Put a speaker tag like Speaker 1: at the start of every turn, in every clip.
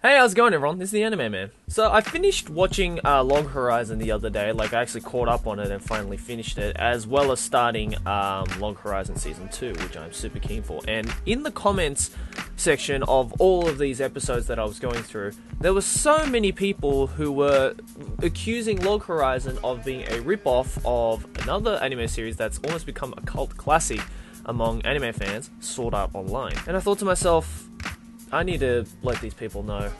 Speaker 1: Hey, how's it going, everyone? This is the Anime Man. So I finished watching Log Horizon the other day. Like, I actually caught up on it and finally finished it, as well as starting Log Horizon Season 2, which I'm super keen for. And in the comments section of all of these episodes that I was going through, there were so many people who were accusing Log Horizon of being a ripoff of another anime series that's almost become a cult classic among anime fans, Sword Art Online. And I thought to myself, I need to let these people know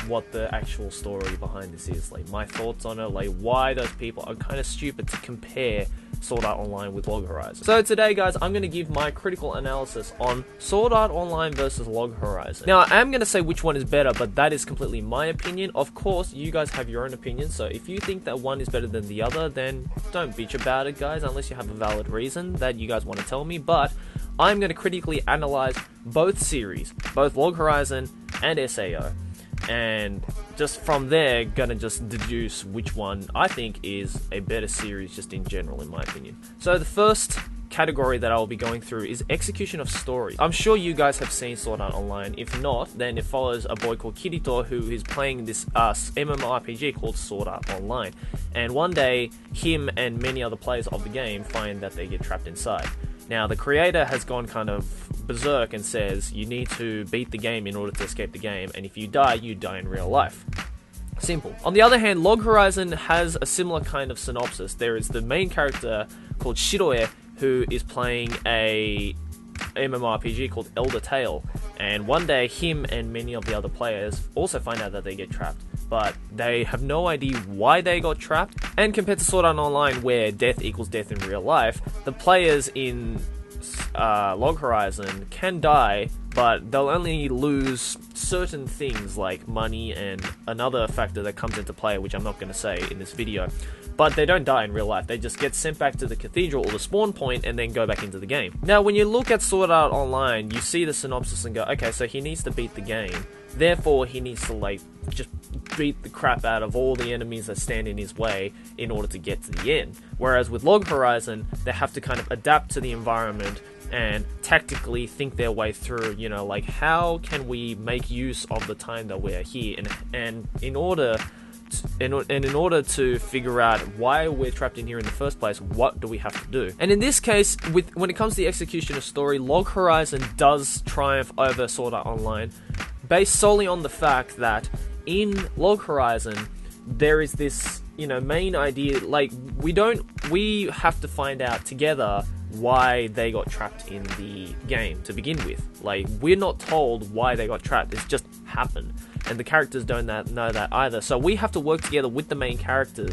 Speaker 1: what the actual story behind this is, like my thoughts on it, like why those people are kind of stupid to compare Sword Art Online with Log Horizon. So today, guys, I'm going to give my critical analysis on Sword Art Online versus Log Horizon. Now, I am going to say which one is better, but that is completely my opinion. Of course, you guys have your own opinion, so if you think that one is better than the other, then don't bitch about it, guys, unless you have a valid reason that you guys want to tell me. But I'm going to critically analyze both series, both Log Horizon and SAO, and just from there, gonna just deduce which one I think is a better series just in general, in my opinion. So the first category that I will be going through is execution of story. I'm sure you guys have seen Sword Art Online. If not, then it follows a boy called Kirito who is playing this MMORPG called Sword Art Online. And one day, him and many other players of the game find that they get trapped inside. Now, the creator has gone kind of berserk and says you need to beat the game in order to escape the game, and if you die in real life. Simple. On the other hand, Log Horizon has a similar kind of synopsis. There is the main character called Shiroe, who is playing a MMORPG called Elder Tale, and one day him and many of the other players also find out that they get trapped, but they have no idea why they got trapped. And compared to Sword Art Online, where death equals death in real life, the players in Log Horizon can die, but they'll only lose certain things like money and another factor that comes into play, which I'm not going to say in this video. But they don't die in real life, they just get sent back to the cathedral or the spawn point and then go back into the game. Now, when you look at Sword Art Online, you see the synopsis and go, okay, so he needs to beat the game, therefore he needs to like just beat the crap out of all the enemies that stand in his way in order to get to the end. Whereas with Log Horizon, they have to kind of adapt to the environment and tactically think their way through, you know, like how can we make use of the time that we're here, and in order to figure out why we're trapped in here in the first place, what do we have to do? And in this case, when it comes to the execution of story, Log Horizon does triumph over Sword Art Online, based solely on the fact that in Log Horizon, there is this, you know, main idea, like, we have to find out together why they got trapped in the game to begin with. Like, we're not told why they got trapped, it's just happened. And the characters don't know that either. So we have to work together with the main characters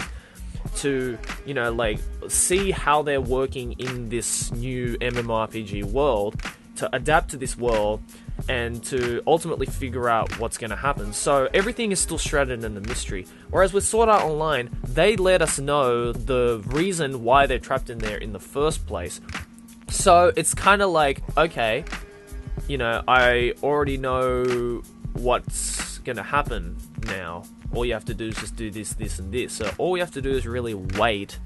Speaker 1: to, you know, like, see how they're working in this new MMORPG world, to adapt to this world, and to ultimately figure out what's going to happen. So everything is still shrouded in a mystery. Whereas with Sword Art Online, they let us know the reason why they're trapped in there in the first place. So it's kind of like, okay, you know, I already know what's going to happen now. All you have to do is just do this, this, and this. So all we have to do is really wait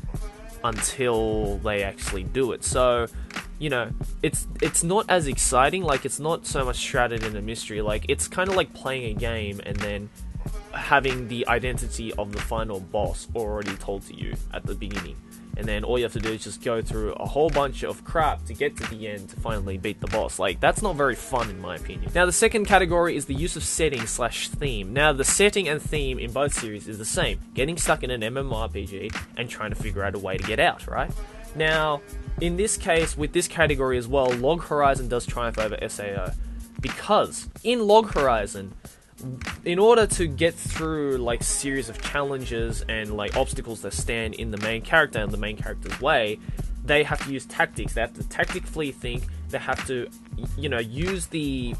Speaker 1: until they actually do it. So, you know, it's not as exciting, like, it's not so much shrouded in a mystery, like, it's kind of like playing a game and then having the identity of the final boss already told to you at the beginning, and then all you have to do is just go through a whole bunch of crap to get to the end to finally beat the boss. Like, that's not very fun in my opinion. Now, the second category is the use of setting / theme. Now, the setting and theme in both series is the same, getting stuck in an MMORPG and trying to figure out a way to get out, right? Now, in this case, with this category as well, Log Horizon does triumph over SAO, because in Log Horizon, in order to get through like series of challenges and like obstacles that stand in the main character and the main character's way, they have to use tactics. They have to tactically think. They have to, you know, use the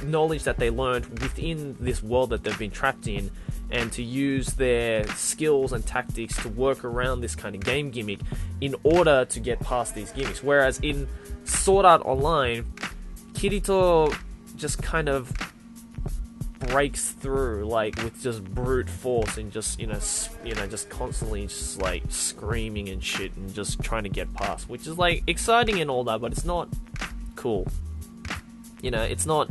Speaker 1: knowledge that they learned within this world that they've been trapped in, and to use their skills and tactics to work around this kind of game gimmick in order to get past these gimmicks. Whereas in Sword Art Online, Kirito just kind of breaks through, like, with just brute force and just, you know, just constantly just like screaming and shit and just trying to get past, which is like exciting and all that, but it's not cool. You know, it's not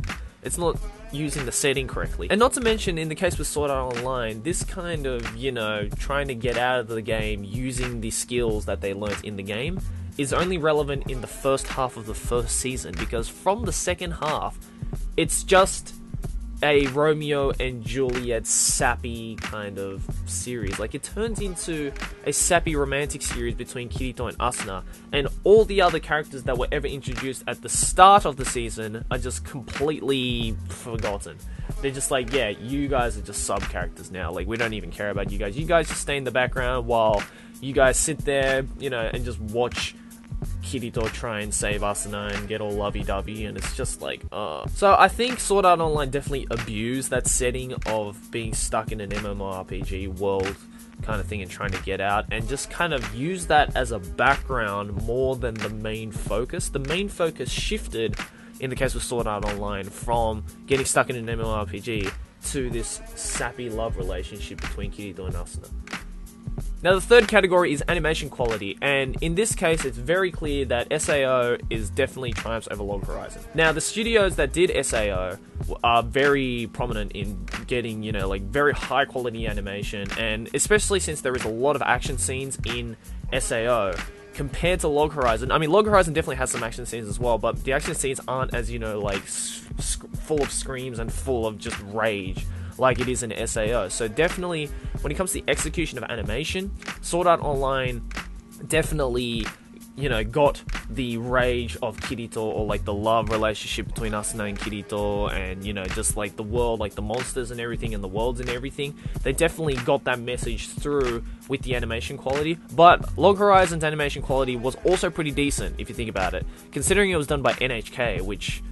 Speaker 1: using the setting correctly. And not to mention, in the case with Sword Art Online, this kind of, you know, trying to get out of the game using the skills that they learnt in the game is only relevant in the first half of the first season, because from the second half, it's just a Romeo and Juliet sappy kind of series. Like, it turns into a sappy romantic series between Kirito and Asuna, and all the other characters that were ever introduced at the start of the season are just completely forgotten. They're just like, yeah, you guys are just sub-characters now. Like, we don't even care about you guys. You guys just stay in the background while you guys sit there, you know, and just watch Kirito try and save Asuna and get all lovey-dovey, and it's just like, So I think Sword Art Online definitely abused that setting of being stuck in an MMORPG world kind of thing and trying to get out, and just kind of use that as a background more than the main focus. The main focus shifted, in the case with Sword Art Online, from getting stuck in an MMORPG to this sappy love relationship between Kirito and Asuna. Now, the third category is animation quality, and in this case, it's very clear that SAO is definitely triumphs over Log Horizon. Now, the studios that did SAO are very prominent in getting, you know, like, very high quality animation, and especially since there is a lot of action scenes in SAO, compared to Log Horizon. I mean, Log Horizon definitely has some action scenes as well, but the action scenes aren't as, you know, like, full of screams and full of just rage like it is in SAO. So definitely, when it comes to the execution of animation, Sword Art Online definitely, you know, got the rage of Kirito, or like the love relationship between Asuna and Kirito, and, you know, just like the world, like the monsters and everything, and the worlds and everything. They definitely got that message through with the animation quality. But Log Horizon's animation quality was also pretty decent, if you think about it, considering it was done by NHK, which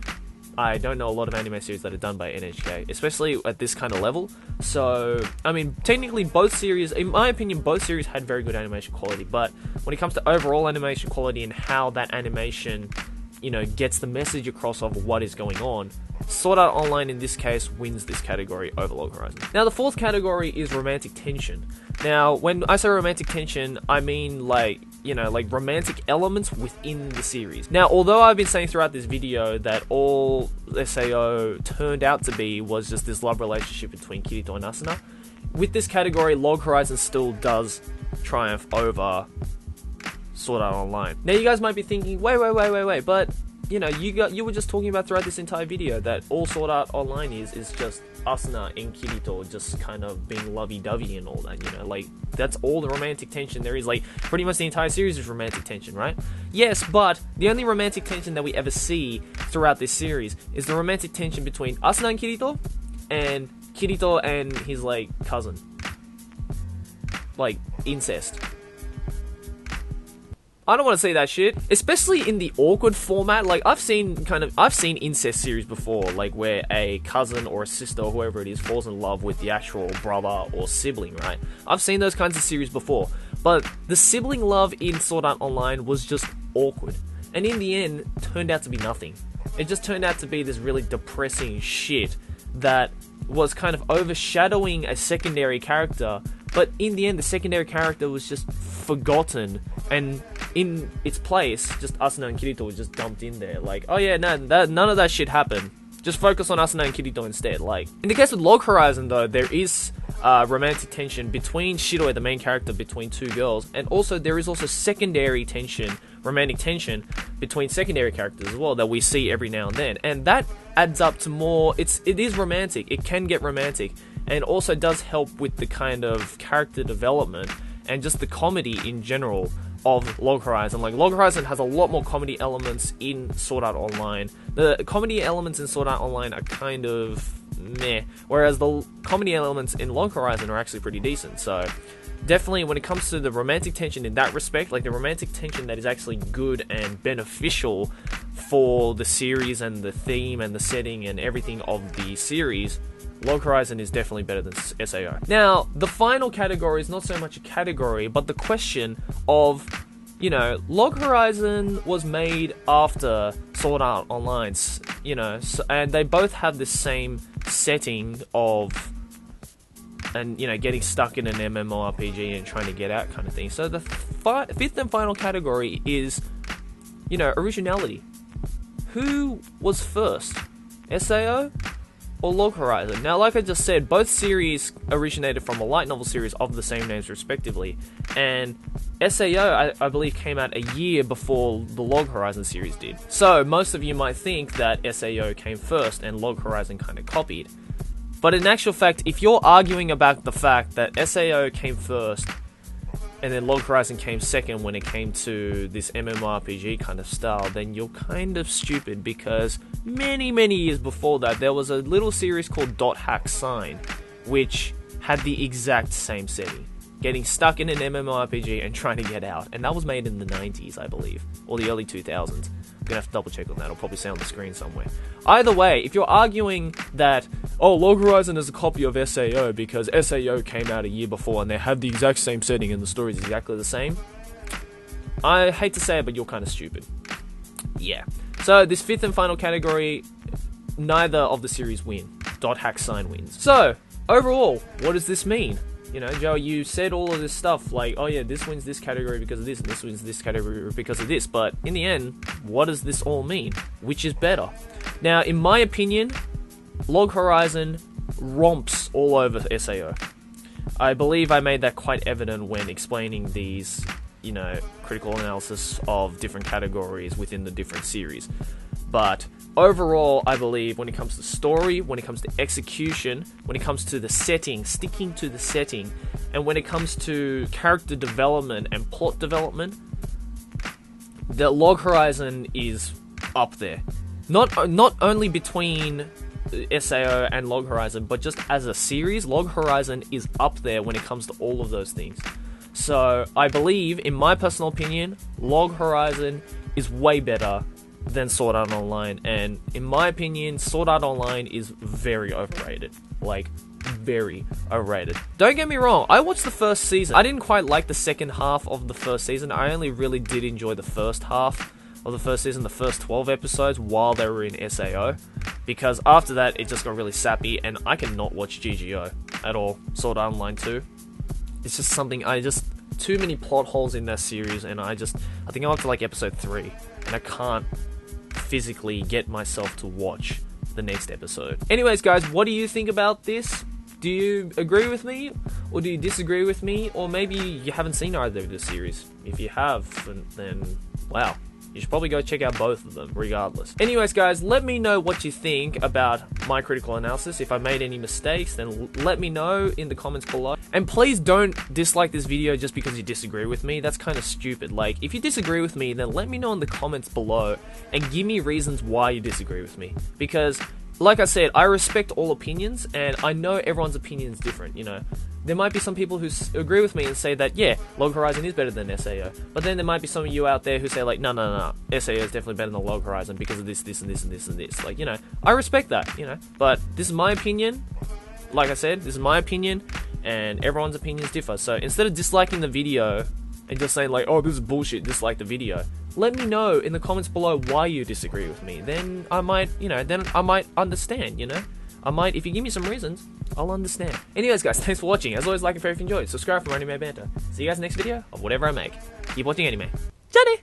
Speaker 1: I don't know a lot of anime series that are done by NHK, especially at this kind of level. So, I mean, technically both series, in my opinion, both series had very good animation quality, but when it comes to overall animation quality and how that animation, you know, gets the message across of what is going on, Sword Art Online in this case wins this category over Log Horizon. Now, the fourth category is romantic tension. Now, when I say romantic tension, I mean, like, you know, like romantic elements within the series. Now, although I've been saying throughout this video that all SAO turned out to be was just this love relationship between Kirito and Asuna, with this category, Log Horizon still does triumph over Sword Art Online. Now, you guys might be thinking, wait, but, you know, you were just talking about throughout this entire video that all Sword Art Online is just Asuna and Kirito just kind of being lovey-dovey and all that, you know, like, that's all the romantic tension there is. Like, pretty much the entire series is romantic tension, right? Yes, but the only romantic tension that we ever see throughout this series is the romantic tension between Asuna and Kirito and his, like, cousin. Like, incest. I don't want to see that shit, especially in the awkward format. Like, I've seen incest series before, like where a cousin or a sister or whoever it is falls in love with the actual brother or sibling, right? I've seen those kinds of series before, but the sibling love in Sword Art Online was just awkward, and in the end, turned out to be nothing. It just turned out to be this really depressing shit that was kind of overshadowing a secondary character, but in the end, the secondary character was just forgotten, and in its place, just Asuna and Kirito was just dumped in there. Like, oh yeah, none of that shit happened. Just focus on Asuna and Kirito instead. Like, in the case with Log Horizon, though, there is romantic tension between Shiroi, the main character, between two girls, and also there is also secondary tension, romantic tension between secondary characters as well that we see every now and then, and that adds up to more. It is romantic. It can get romantic, and also does help with the kind of character development and just the comedy in general of Log Horizon. Like, Log Horizon has a lot more comedy elements in Sword Art Online. The comedy elements in Sword Art Online are kind of meh, whereas the comedy elements in Log Horizon are actually pretty decent. So definitely, when it comes to the romantic tension in that respect, like the romantic tension that is actually good and beneficial for the series and the theme and the setting and everything of the series, Log Horizon is definitely better than SAO. Now, the final category is not so much a category, but the question of, you know, Log Horizon was made after Sword Art Online, you know, and they both have the same setting of, and, you know, getting stuck in an MMORPG and trying to get out kind of thing. So the fifth and final category is, you know, originality. Who was first? SAO or Log Horizon. Now, like I just said, both series originated from a light novel series of the same names respectively, and SAO, I believe, came out a year before the Log Horizon series did. So, most of you might think that SAO came first and Log Horizon kind of copied. But in actual fact, if you're arguing about the fact that SAO came first and then Log Horizon came second when it came to this MMORPG kind of style, then you're kind of stupid, because many years before that, there was a little series called .hack Sign, which had the exact same setting. Getting stuck in an MMORPG and trying to get out. And that was made in the 90s, I believe. Or the early 2000s. I'm gonna have to double check on that. It'll probably say on the screen somewhere. Either way, if you're arguing that, oh, Log Horizon is a copy of SAO because SAO came out a year before and they have the exact same setting and the story is exactly the same, I hate to say it, but you're kind of stupid. Yeah. So, this fifth and final category, neither of the series win. .hack Sign wins. So, overall, what does this mean? You know, Joe, you said all of this stuff, like, oh yeah, this wins this category because of this, and this wins this category because of this, but in the end, what does this all mean? Which is better? Now, in my opinion, Log Horizon romps all over SAO. I believe I made that quite evident when explaining these, you know, critical analysis of different categories within the different series. But overall, I believe when it comes to story, when it comes to execution, when it comes to the setting, sticking to the setting, and when it comes to character development and plot development, the Log Horizon is up there. Not only between SAO and Log Horizon, but just as a series, Log Horizon is up there when it comes to all of those things. So, I believe, in my personal opinion, Log Horizon is way better than Sword Art Online, and in my opinion, Sword Art Online is very overrated. Like, very overrated. Don't get me wrong, I watched the first season. I didn't quite like the second half of the first season. I only really did enjoy the first half of the first season, the first 12 episodes, while they were in SAO, because after that, it just got really sappy, and I cannot watch GGO at all. Sword Art Online 2. It's just something, too many plot holes in that series, and I think I'm up to like episode 3, and I can't physically get myself to watch the next episode. Anyways, guys, what do you think about this? Do you agree with me, or do you disagree with me, or maybe you haven't seen either of the series? If you have, then wow, you should probably go check out both of them, regardless. Anyways, guys, let me know what you think about my critical analysis. If I made any mistakes, then let me know in the comments below. And please don't dislike this video just because you disagree with me. That's kind of stupid. Like, if you disagree with me, then let me know in the comments below and give me reasons why you disagree with me. Because, like I said, I respect all opinions, and I know everyone's opinion is different, you know. There might be some people who agree with me and say that, yeah, Log Horizon is better than SAO. But then there might be some of you out there who say, like, no, SAO is definitely better than Log Horizon because of this, and this, and this, and this. Like, you know, I respect that, you know. But this is my opinion. Like I said, this is my opinion, and everyone's opinions differ. So instead of disliking the video and just saying, like, oh, this is bullshit, dislike the video, let me know in the comments below why you disagree with me. Then I might, you know, understand, you know. If you give me some reasons, I'll understand. Anyways, guys, thanks for watching. As always, like and favorite if you enjoyed. Subscribe for more anime banter. See you guys next video of whatever I make. Keep watching anime. Johnny!